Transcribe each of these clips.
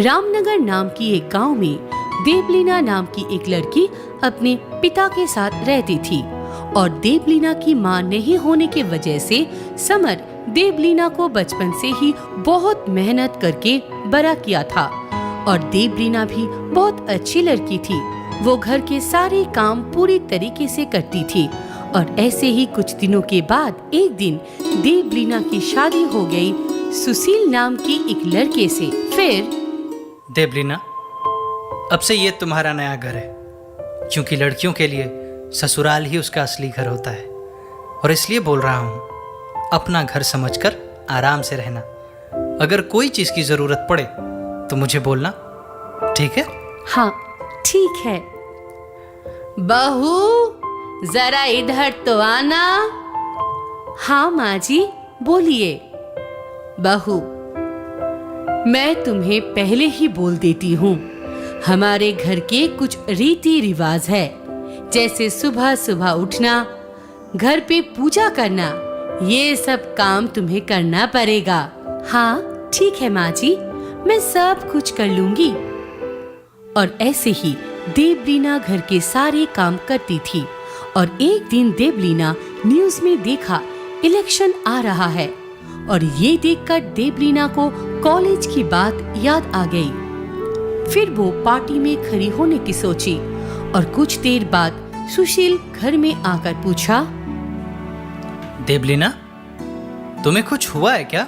रामनगर नाम की एक गांव में देवलीना नाम की एक लड़की अपने पिता के साथ रहती थी और देवलीना की मां नहीं होने की वजह से समर देवलीना को बचपन से ही बहुत मेहनत करके बड़ा किया था। और देवलीना भी बहुत अच्छी लड़की थी। वो घर के सारे काम पूरी तरीके से करती थी। और ऐसे ही कुछ दिनों के बाद एक दिन देवलीना की शादी हो गई सुशील नाम की एक लड़के से। फिर देवलीना, अब से ये तुम्हारा नया घर है, क्योंकि लड़कियों के लिए ससुराल ही उसका असली घर होता है। और इसलिए बोल रहा हूँ, अपना घर समझकर आराम से रहना। अगर कोई चीज़ की ज़रूरत पड़े तो मुझे बोलना, ठीक है? हाँ ठीक है। बहू जरा इधर तो आना। हाँ माँ जी बोलिए। बहू, मैं तुम्हें पहले ही बोल देती हूँ, हमारे घर के कुछ रीति रिवाज है, जैसे सुबह सुबह उठना, घर पे पूजा करना, ये सब काम तुम्हें करना पड़ेगा। हाँ ठीक है माँ जी, मैं सब कुछ कर लूंगी। और ऐसे ही देवलीना घर के सारे काम करती थी। और एक दिन देवलीना न्यूज में देखा इलेक्शन आ रहा है और ये देखकर देवलीना को कॉलेज की बात याद आ गई। फिर वो पार्टी में खड़ी होने की सोची और कुछ देर बाद सुशील घर में आकर पूछा, देवलीना, तुम्हें कुछ हुआ है क्या?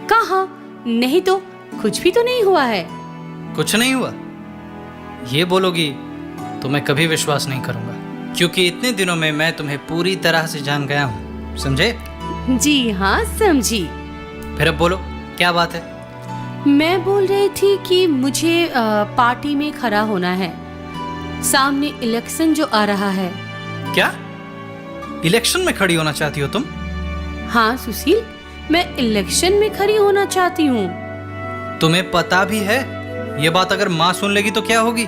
कहा नहीं तो कुछ भी तो नहीं हुआ है। कुछ नहीं हुआ ये बोलोगी तो मैं कभी विश्वास नहीं करूंगा, क्योंकि इतने दिनों में मैं तुम्हें पूरी तरह से जान गया हूँ, समझे? जी हाँ समझी। फिर अब बोलो, क्या बात है? मैं बोल रही थी कि मुझे पार्टी में खड़ा होना है, सामने इलेक्शन जो आ रहा है। क्या इलेक्शन में खड़ी होना चाहती हो तुम? हाँ सुशील, मैं इलेक्शन में खड़ी होना चाहती हूँ। तुम्हें पता भी है? ये बात अगर माँ सुन लेगी तो क्या होगी?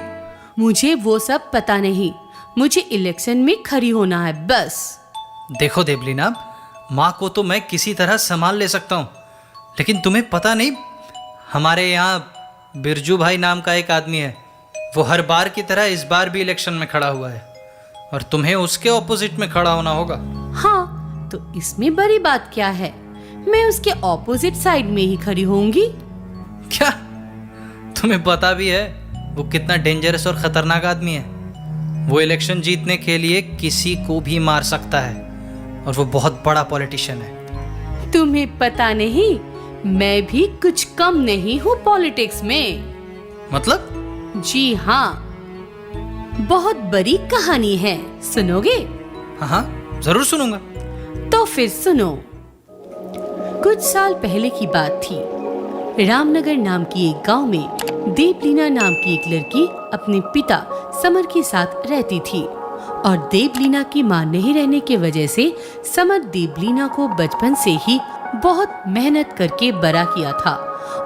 मुझे वो सब पता नहीं, मुझे इलेक्शन में खड़ी होना है बस। देखो देवलीना, माँ को तो मैं किसी तरह संभाल ले सकता हूँ, लेकिन तुम्हें पता नहीं, हमारे यहाँ बिरजू भाई नाम का एक आदमी है, वो हर बार की तरह इस बार भी इलेक्शन में खड़ा हुआ है और तुम्हें उसके ऑपोजिट में खड़ा होना होगा। हाँ तो इसमें बड़ी बात क्या है, मैं उसके ऑपोजिट साइड में ही खड़ी होंगी। क्या तुम्हें पता भी है वो कितना डेंजरस और खतरनाक आदमी है? वो इलेक्शन जीतने के लिए किसी को भी मार सकता है और वो बहुत बड़ा पॉलिटिशियन है। तुम्हें पता नहीं, मैं भी कुछ कम नहीं हूँ पॉलिटिक्स में। मतलब? जी हाँ, बहुत बड़ी कहानी है, सुनोगे? हाँ हाँ जरूर सुनूंगा। तो फिर सुनो। कुछ साल पहले की बात थी। रामनगर नाम की एक गांव में देवलीना नाम की एक लड़की अपने पिता समर के साथ रहती थी। और देवलीना की मां नहीं रहने की वजह से समर देवलीना को बचपन से ही बहुत मेहनत करके बड़ा किया था।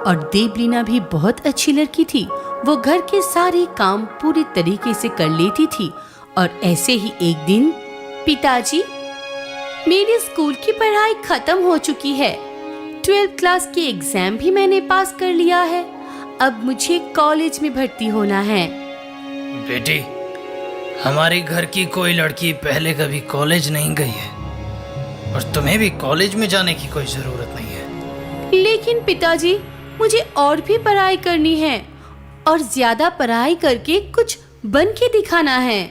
और देवलीना भी बहुत अच्छी लड़की थी, वो घर के सारे काम पूरी तरीके से कर लेती थी। और ऐसे ही एक दिन, पिताजी, मेरी स्कूल की पढ़ाई खत्म हो चुकी है, 12th क्लास की एग्जाम भी मैंने पास कर लिया है, अब मुझे कॉलेज में भर्ती होना है। बेटी, हमारे घर की कोई लड़की पहले कभी कॉलेज नहीं गई है और तुम्हें भी कॉलेज में जाने की कोई जरूरत नहीं है। लेकिन पिताजी, मुझे और भी पढ़ाई करनी है और ज्यादा पढ़ाई करके कुछ बन के दिखाना है।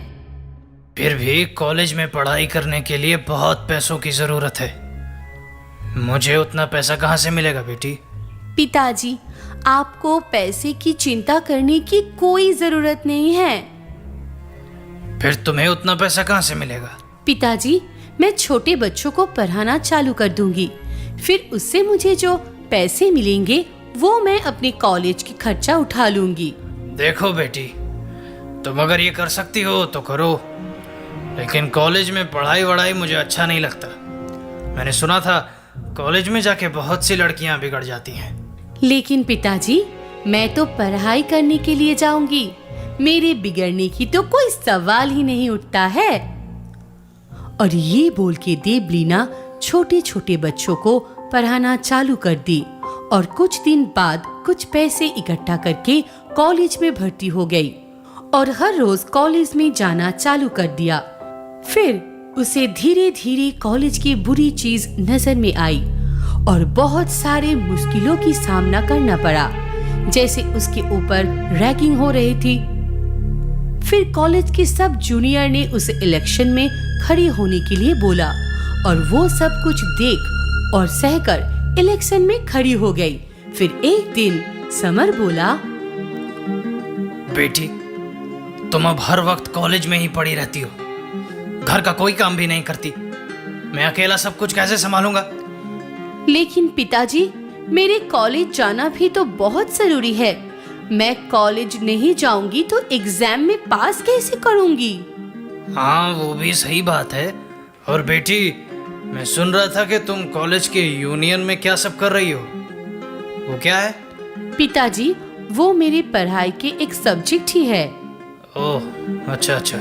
फिर भी कॉलेज में पढ़ाई करने के लिए बहुत पैसों की जरूरत है। मुझे उतना पैसा कहाँ से मिलेगा बेटी? पिताजी, आपको पैसे की चिंता करने की कोई जरूरत नहीं है। फिर तुम्हें उतना पैसा कहाँ से मिलेगा? पिताजी, मैं छोटे बच्चों को पढ़ाना चालू कर दूंगी, फिर उससे मुझे जो पैसे मिलेंगे वो मैं अपने कॉलेज की खर्चा उठा लूंगी। देखो बेटी, तुम अगर ये कर सकती हो तो करो, लेकिन कॉलेज में पढ़ाई वढ़ाई मुझे अच्छा नहीं लगता। मैंने सुना था कॉलेज में जाके बहुत सी लड़कियां बिगड़ जाती हैं। लेकिन पिताजी, मैं तो पढ़ाई करने के लिए जाऊंगी, मेरे बिगड़ने की तो कोई सवाल ही नहीं उठता है। और ये बोल के देवलीना छोटे छोटे बच्चों को पढ़ाना चालू कर दी और कुछ दिन बाद कुछ पैसे इकट्ठा करके कॉलेज में भर्ती हो गई और हर रोज कॉलेज में जाना चालू कर दिया। फिर उसे धीरे धीरे कॉलेज की बुरी चीज नजर में आई और बहुत सारे मुश्किलों की सामना करना पड़ा, जैसे उसके ऊपर रैगिंग हो रही थी। फिर कॉलेज के सब जूनियर ने उसे इलेक्शन में खड़ी होने के लिए बोला और वो सब कुछ देख और सहकर इलेक्शन में खड़ी हो गई। फिर एक दिन समर बोला, बेटी, तुम अब हर वक्त कॉलेज में ही पड़ी रहती हो, घर का कोई काम भी नहीं करती। मैं अकेला सब कुछ कैसे संभालूंगा? लेकिन पिताजी, मेरे कॉलेज जाना भी तो बहुत जरूरी है। मैं कॉलेज नहीं जाऊंगी तो एग्जाम में पास कैसे करूंगी? हाँ, वो भी सही बात है। और बेटी, मैं सुन रहा था कि तुम कॉलेज के यूनियन में क्या सब कर रही हो। वो क्या है? पिताजी, वो मेरी पढ़ाई के एक सब्जेक्ट ही है। ओह, अच्छा अच्छा।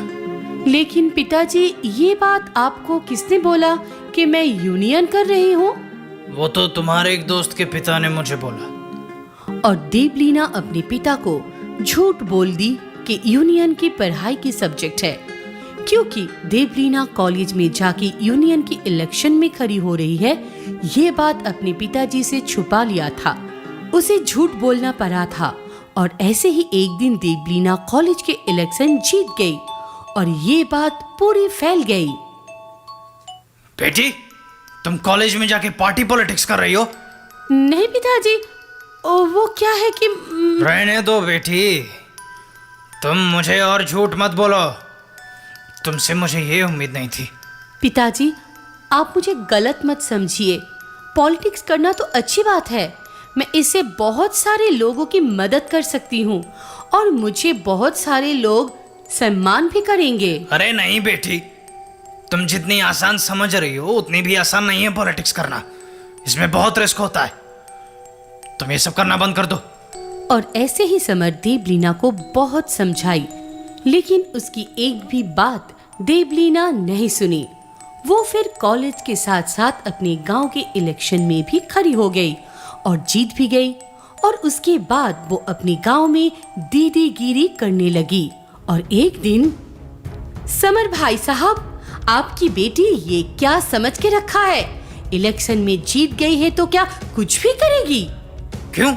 लेकिन पिताजी, ये बात आपको किसने बोला कि मैं यूनियन कर रही हूँ? वो तो तुम्हारे एक दोस्त के पिता ने मुझे बोला। और देवलीना अपने पिता को झूठ बोल दी कि यूनियन की पढ़ाई की सब्जेक्ट है, क्योंकि देवलीना कॉलेज में जाके यूनियन की इलेक्शन में खड़ी हो रही है। ये बात अपने पिताजी से छुपा लिया था, उसे झूठ बोलना पड़ा था। और ऐसे ही एक दिन देवलीना कॉलेज के इलेक्शन जीत गई और ये बात पूरी फैल गई। बेटी, तुम कॉलेज में जाके पार्टी पॉलिटिक्स कर रही हो? नहीं पिताजी, वो क्या है कि रहने दो बेटी, तुम मुझे और झूठ मत बोलो। तुमसे मुझे ये उम्मीद नहीं थी। पिताजी, आप मुझे गलत मत समझिए। पॉलिटिक्स करना तो अच्छी बात है, मैं इससे बहुत सारे लोगों की मदद कर सकती हूँ और मुझे बहुत सारे लोग सम्मान भी करेंगे। अरे नहीं बेटी, तुम जितनी आसान समझ रही हो उतनी भी आसान नहीं है पॉलिटिक्स करना। इसमें बहुत रिस्क होता है। तुम ये सब करना बंद कर दो। और ऐसे ही समर देवलीना को बहुत समझाई, लेकिन उसकी एक भी बात देवलीना नहीं सुनी। वो फिर कॉलेज के साथ साथ अपने गांव के इलेक्शन में भी खड़ी हो गई और जीत भी गई। और उसके बाद वो अपने गांव में दीदीगिरी करने लगी। और एक दिन, समर भाई साहब, आपकी बेटी ये क्या समझ के रखा है? इलेक्शन में जीत गई है तो क्या कुछ भी करेगी? क्यों,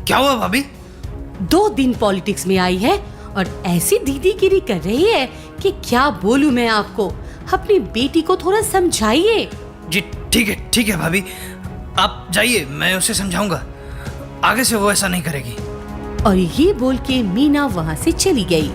क्या हुआ भाभी? 2 दिन पॉलिटिक्स में आई है और ऐसी दीदीगिरी कर रही है कि क्या बोलूं मैं आपको। अपनी बेटी को थोड़ा समझाइए। जी ठीक है भाभी, आप जाइए, मैं उसे समझाऊंगा। आगे से वो ऐसा नहीं करेगी। और ये बोल के मीना वहाँ से चली गई।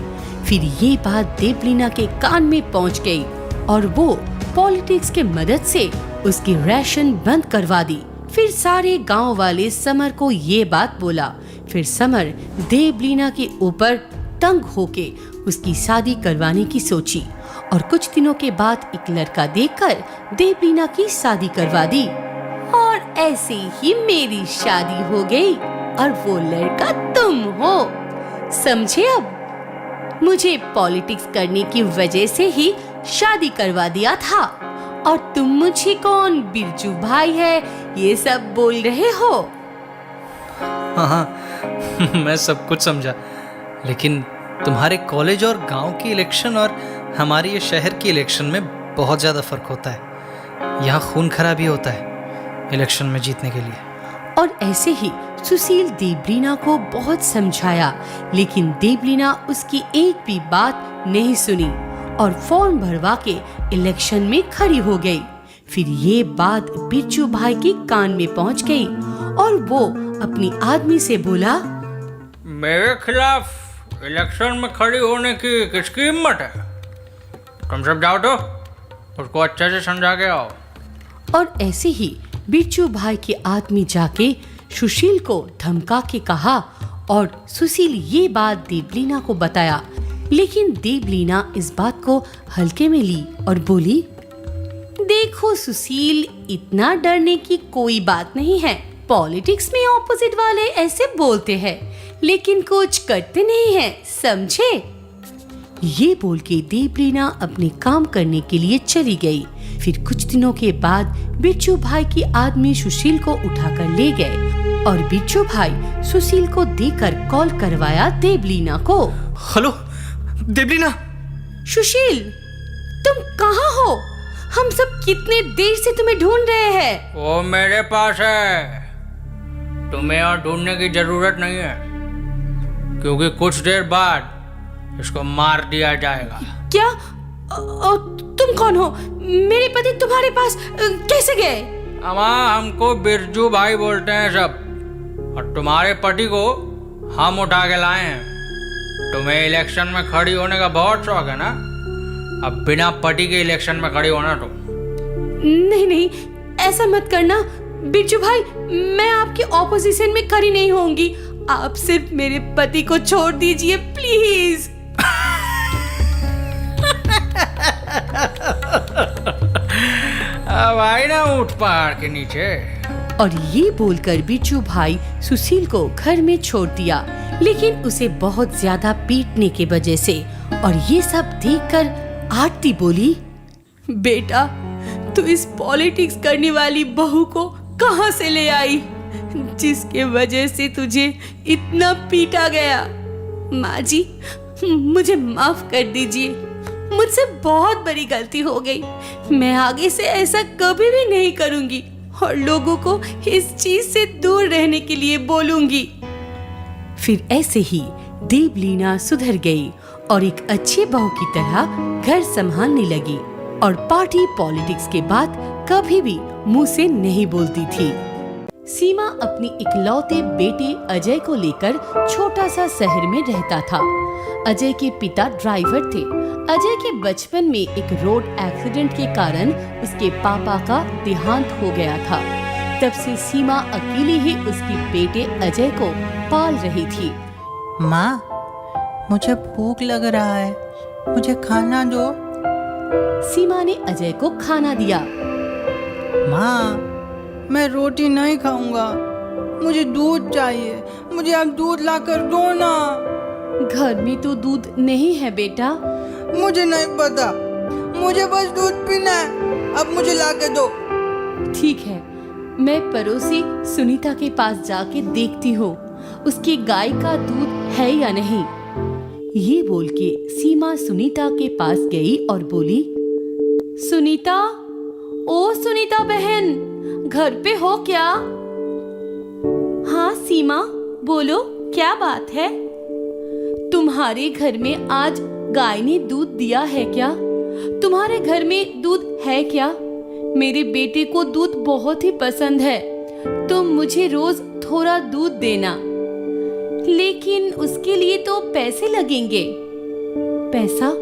फिर ये बात देवलीना के कान में पहुँच गई और वो पॉलिटिक्स के मदद से उसकी राशन बंद करवा दी। फिर सारे गांव वाले समर को ये बात बोला। फिर समर देवलीना के ऊपर तंग होके उसकी शादी करवाने की सोची और कुछ दिनों के बाद एक लड़का देखकर देवलीना की शादी करवा दी। और ऐसे ही मेरी शादी हो गई और वो लड़का तुम हो। समझे? अब मुझे पॉलिटिक्स करने की वजह से ही शादी करवा दिया था और तुम मुझे कौन बिरजू भाई है ये सब बोल रहे हो? हाँ मैं सब कुछ समझा, लेकिन तुम्हारे कॉलेज और गांव की इलेक्शन और हमारे ये शहर की इलेक्शन में बहुत ज़्यादा फर्क होता है। यहाँ खून खराबी होता है इलेक्शन में जीतने के लिए। और ऐसे ही सुशील देवलीना को बहुत समझाया, लेकिन देवलीना उसकी एक भी बात नहीं सुनी और फॉर्म भरवा के इलेक्शन में खड़ी हो गई। फिर ये बात बिरजू भाई के कान में पहुंच गई और वो अपनी आदमी से बोला, मेरे खिलाफ इलेक्शन में खड़ी होने की किसकी हिम्मत है? तुम सब जाओ तो उसको अच्छे से समझा के आओ। और ऐसे ही बिरजू भाई के आदमी जाके सुशील को धमका के कहा और सुशील ये बात देवलीना को बताया। लेकिन देवलीना इस बात को हल्के में ली और बोली, देखो सुशील, इतना डरने की कोई बात नहीं है। पॉलिटिक्स में ऑपोजिट वाले ऐसे बोलते हैं लेकिन कुछ करते नहीं हैं, समझे? ये बोल के देवलीना अपने काम करने के लिए चली गई। फिर कुछ दिनों के बाद बिरजू भाई की आदमी सुशील को उठाकर ले गए और बिच्छू भाई सुशील को देकर कॉल करवाया देवलीना को। हेलो देवलीना। सुशील, तुम कहाँ हो? हम सब कितने देर से तुम्हें ढूंढ रहे हैं। वो मेरे पास है, तुम्हें और ढूंढने की जरूरत नहीं है, क्योंकि कुछ देर बाद इसको मार दिया जाएगा। क्या? तुम कौन हो? मेरे पति तुम्हारे पास कैसे गए? अम्मा, हमको बिरजू भाई बोलते हैं सब, और तुम्हारे पति को हम उठा के लाए हैं। तुम्हें इलेक्शन में खड़ी होने का बहुत शौक है ना? अब बिना पति के इलेक्शन में खड़ी होना तुम। नहीं नहीं, ऐसा मत करना बिच्छू भाई, मैं आपकी ऑपोजिशन में खड़ी नहीं होंगी। आप सिर्फ मेरे पति को छोड़ दीजिए प्लीज। अब आई ना ऊंट पहाड़ के नीचे। और ये बोलकर बिच्छू भाई सुशील को घर में छोड़ दिया, लेकिन उसे बहुत ज्यादा पीटने के वजह से। और ये सब देखकर आरती बोली, बेटा तू इस पॉलिटिक्स करने वाली बहू को कहाँ से ले आई, जिसके वजह से तुझे इतना पीटा गया। माँ जी, मुझे माफ कर दीजिए, मुझसे बहुत बड़ी गलती हो गई। मैं आगे से ऐसा कभी भी नहीं करूंगी और लोगों को इस चीज से दूर रहने के लिए बोलूंगी। फिर ऐसे ही देवलीना सुधर गई और एक अच्छी बहू की तरह घर संभालने लगी और पार्टी पॉलिटिक्स के बाद कभी भी मुंह से नहीं बोलती थी। सीमा अपनी इकलौते बेटे अजय को लेकर छोटा सा शहर में रहता था। अजय के पिता ड्राइवर थे। अजय के बचपन में एक रोड एक्सीडेंट के कारण उसके पापा का देहांत हो गया था। तब से सीमा अकेले ही उसके बेटे अजय को पाल रही थी। माँ, मुझे भूख लग रहा है, मुझे खाना दो। सीमा ने अजय को खाना दिया। माँ, मैं रोटी नहीं खाऊंगा, मुझे दूध चाहिए, मुझे अब दूध लाकर दो ना। घर में तो दूध नहीं है बेटा। मुझे नहीं पता, मुझे बस दूध पीना है, अब मुझे लाके दो। ठीक है, मैं पड़ोसी सुनीता के पास जाके देखती हूँ उसकी गाय का दूध है या नहीं। ये बोल के सीमा सुनीता के पास गई और बोली, सुनीता, ओ सुनीता बहन, घर पे हो क्या? हाँ सीमा, बोलो क्या बात है? तुम्हारे घर में आज गाय ने दूध दिया है क्या? तुम्हारे घर में दूध है क्या? मेरे बेटे को दूध बहुत ही पसंद है, तुम मुझे रोज थोड़ा दूध देना, लेकिन उसके लिए तो पैसे लगेंगे। पैसा?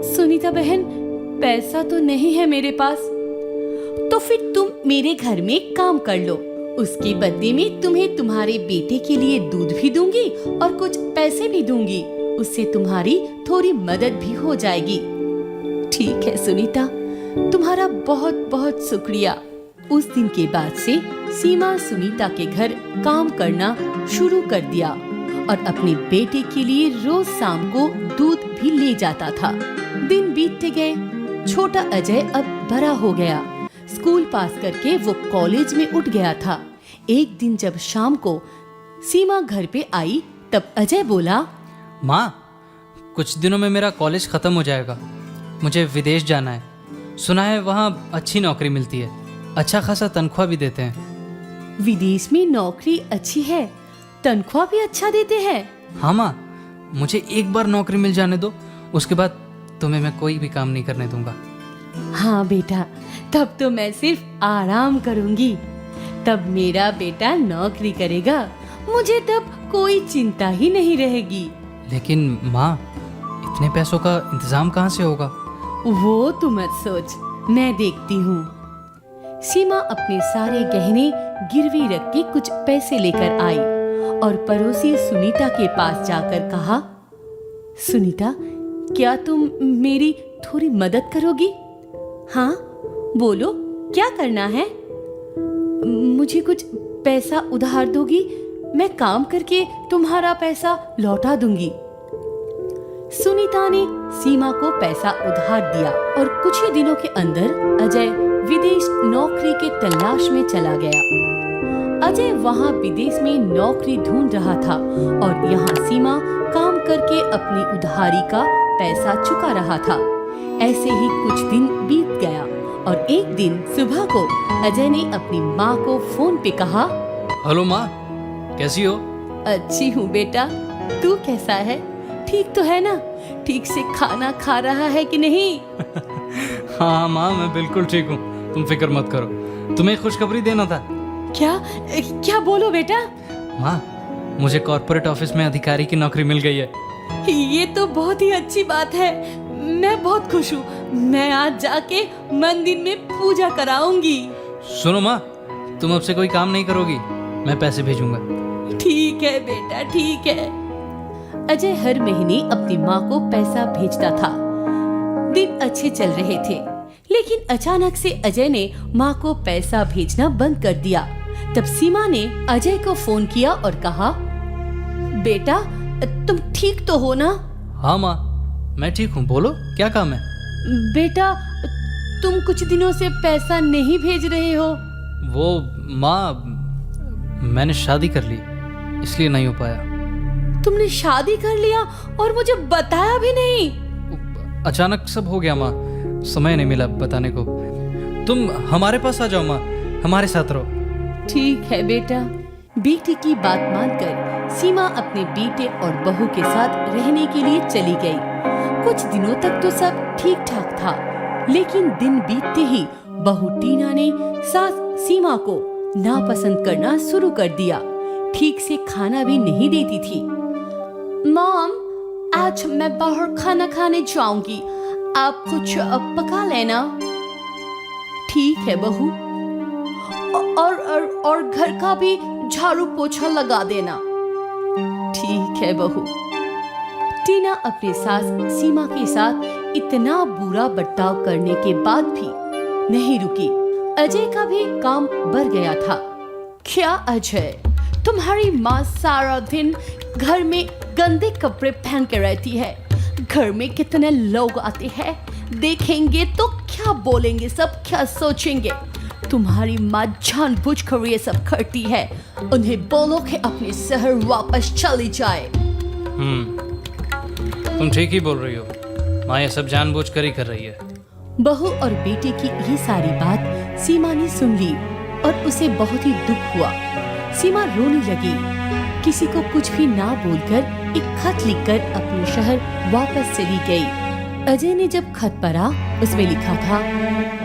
सुनीता बहन, पैसा तो नहीं है मेरे पास। तो फिर तुम मेरे घर में काम कर लो, उसके बदले में तुम्हें तुम्हारे बेटे के लिए दूध भी दूंगी और कुछ पैसे भी दूंगी, उससे तुम्हारी थोड़ी मदद भी हो जाएगी। ठीक है सुनीता, तुम्हारा बहुत बहुत शुक्रिया। उस दिन के बाद से सीमा सुनीता के घर काम करना शुरू कर दिया और अपने बेटे के लिए रोज शाम को दूध भी ले जाता था। दिन बीतते गए, छोटा अजय अब बड़ा हो गया। स्कूल पास करके वो कॉलेज में उठ गया था। एक दिन जब शाम को सीमा घर पे आई, तब अजय बोला, माँ, कुछ दिनों में मेरा कॉलेज ख़त्म हो जाएगा, मुझे विदेश जाना है। सुना है वहाँ अच्छी नौकरी मिलती है, अच्छा खासा तनख्वाह भी देते हैं। विदेश में नौकरी अच्छी है, तनख्वाह भी अच्छा देते हैं? हाँ माँ, मुझे एक बार नौकरी मिल जाने दो, उसके बाद तुम्हें मैं कोई भी काम नहीं करने दूंगा। हाँ बेटा, तब तो मैं सिर्फ आराम करूंगी। तब मेरा बेटा नौकरी करेगा, मुझे तब कोई चिंता ही नहीं रहेगी। लेकिन माँ, इतने पैसों का इंतजाम कहाँ से होगा? वो तू मत सोच, मैं देखती हूँ। सीमा अपने सारे गहने गिरवी रख के कुछ पैसे लेकर आई और पड़ोसी सुनीता के पास जाकर कहा, सुनीता, क्या तुम मेरी थोड़ी मदद करोगी? हाँ बोलो, क्या करना है? मुझे कुछ पैसा उधार दोगी, मैं काम करके तुम्हारा पैसा लौटा दूंगी। सुनीता ने सीमा को पैसा उधार दिया और कुछ ही दिनों के अंदर अजय विदेश नौकरी के तलाश में चला गया। अजय वहाँ विदेश में नौकरी ढूंढ रहा था और यहाँ सीमा काम करके अपनी उधारी का पैसा चुका रहा था। ऐसे ही कुछ दिन बीत गया और एक दिन सुबह को अजय ने अपनी माँ को फोन पे कहा, हेलो माँ, कैसी हो? अच्छी हूँ बेटा, तू कैसा है? ठीक तो है ना? ठीक से खाना खा रहा है कि नहीं? हाँ माँ, मैं बिल्कुल ठीक हूँ, तुम फिक्र मत करो। तुम्हें खुशखबरी देना था। क्या क्या बोलो बेटा? माँ, मुझे कॉर्पोरेट ऑफिस में अधिकारी की नौकरी मिल गई है। ये तो बहुत ही अच्छी बात है, मैं बहुत खुश हूँ। मैं आज जाके मंदिर में पूजा कराऊंगी। सुनो माँ, तुम अब से कोई काम नहीं करोगी, मैं पैसे भेजूंगा। ठीक है बेटा, ठीक है। अजय हर महीने अपनी माँ को पैसा भेजता था। दिन अच्छे चल रहे थे, लेकिन अचानक से अजय ने माँ को पैसा भेजना बंद कर दिया। तब सीमा ने अजय को फोन किया और कहा, बेटा तुम ठीक तो हो ना? हाँ माँ, मैं ठीक हूँ, बोलो क्या काम है? बेटा तुम कुछ दिनों से पैसा नहीं भेज रहे हो। वो माँ, मैंने शादी कर ली, इसलिए नहीं हो पाया। तुमने शादी कर लिया और मुझे बताया भी नहीं? अचानक सब हो गया माँ, समय नहीं मिला बताने को। तुम हमारे पास आ जाओ माँ, हमारे साथ रहो। ठीक है बेटा। बेटी की बात मानकर सीमा अपने बेटे और बहू के साथ रहने के लिए चली गई। कुछ दिनों तक तो सब ठीक ठाक था, लेकिन दिन बीतते ही बहू टीना ने सास सीमा को नापसंद करना शुरू कर दिया। ठीक से खाना भी नहीं देती थी। मॉम, आज मैं बाहर खाना खाने जाऊंगी, आप कुछ पका लेना। ठीक है बहू, और घर का भी झाड़ू पोछा लगा देना। ठीक है बहू। टीना अपने सास सीमा के साथ इतना बुरा बर्ताव करने के बाद भी नहीं रुकी। अजय का भी काम बढ़ गया था। क्या अजय, तुम्हारी माँ सारा दिन घर में गंदे कपड़े पहन के रहती है। घर में कितने लोग आते हैं, देखेंगे तो क्या बोलेंगे, सब क्या सोचेंगे। तुम्हारी माँ जानबूझकर ये सब करती है। उन्हें बोलो कि अपने शहर वापस चली जाए। तुम ठीक ही बोल रही हो माँ, ये सब जानबूझकर ही कर रही है। बहू और बेटे की ये सारी बात सीमा ने सुन ली और उसे बहुत ही दुख हुआ। सीमा रोने लगी। किसी को कुछ भी ना बोलकर एक खत लिखकर अपने शहर वापस चली गई। अजय ने जब खत पढ़ा, उसमें लिखा था,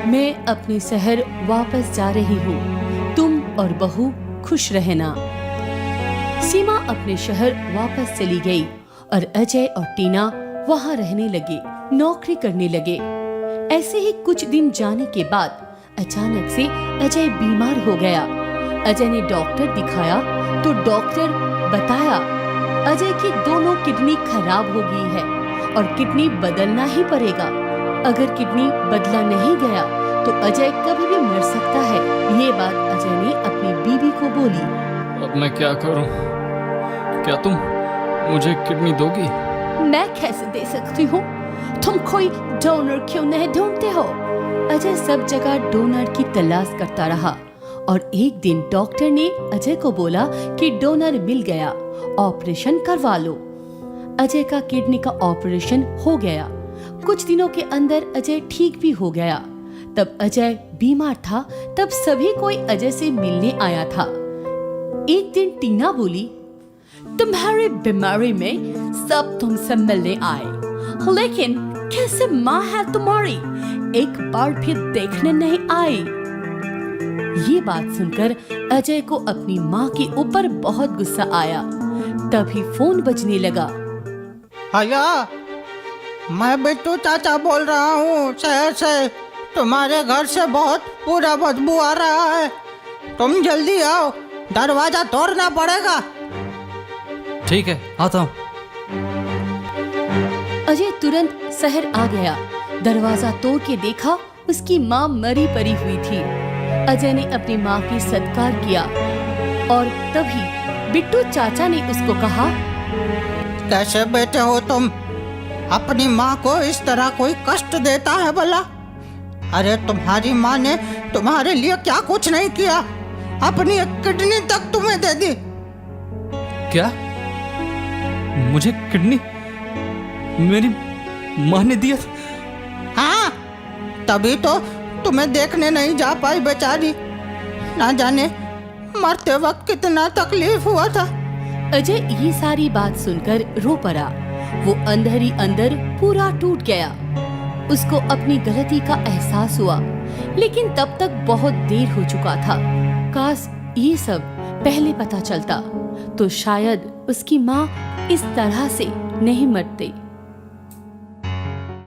मैं अपने शहर वापस जा रही हूँ, तुम और बहू खुश रहना। सीमा अपने शहर वापस चली गई और अजय और टीना वहाँ रहने लगे, नौकरी करने लगे। ऐसे ही कुछ दिन जाने के बाद अचानक से अजय बीमार हो गया। अजय ने डॉक्टर दिखाया तो डॉक्टर बताया अजय की दोनों किडनी खराब हो गई है और किडनी बदलना ही पड़ेगा। अगर किडनी बदला नहीं गया तो अजय कभी भी मर सकता है। ये बात अजय ने अपनी बीवी को बोली। अब मैं क्या करूं? क्या तुम मुझे किडनी दोगी? मैं कैसे दे सकती हूँ? तुम कोई डोनर क्यों नहीं ढूंढते हो? अजय सब जगह डोनर की तलाश करता रहा और एक दिन डॉक्टर ने अजय को बोला कि डोनर मिल गया, ऑपरेशन करवा लो। अजय का किडनी का ऑपरेशन हो गया। कुछ दिनों के अंदर अजय ठीक भी हो गया। तब अजय बीमार था, तब सभी कोई अजय से मिलने आया था। एक दिन टीना बोली, तुम्हारी बीमारी में सब तुमसे मिलने आए, लेकिन कैसे माँ है तुम्हारी, एक बार भी देखने नहीं आई। ये बात सुनकर अजय को अपनी माँ के ऊपर बहुत गुस्सा आया। तभी फोन बजने लगा। हेलो, मैं बिट्टू चाचा बोल रहा हूँ शहर से। तुम्हारे घर से बहुत बुरा बदबू आ रहा है, तुम जल्दी आओ, दरवाजा तोड़ना पड़ेगा। ठीक है, आता हूँ। अजय तुरंत शहर आ गया। दरवाजा तोड़ के देखा, उसकी माँ मरी पड़ी हुई थी। अजय ने अपनी माँ की सत्कार किया और तभी बिट्टू चाचा ने उसको कहा, कैसे बेटे हो तुम? अपनी माँ को इस तरह कोई कष्ट देता है भला? अरे तुम्हारी माँ ने तुम्हारे लिए क्या कुछ नहीं किया, अपनी एक किडनी तक तुम्हें दे दी। क्या? मुझे किडनी मेरी माँ ने दिया? हाँ, तभी तो तुम्हें देखने नहीं जा पाई बेचारी। ना जाने मरते वक्त कितना तकलीफ हुआ था। अजय ये सारी बात सुनकर रो पड़ा। वो अंदर ही अंदर पूरा टूट गया। उसको अपनी गलती का एहसास हुआ, लेकिन तब तक बहुत देर हो चुका था। काश ये सब पहले पता चलता तो शायद उसकी माँ इस तरह से नहीं मरती।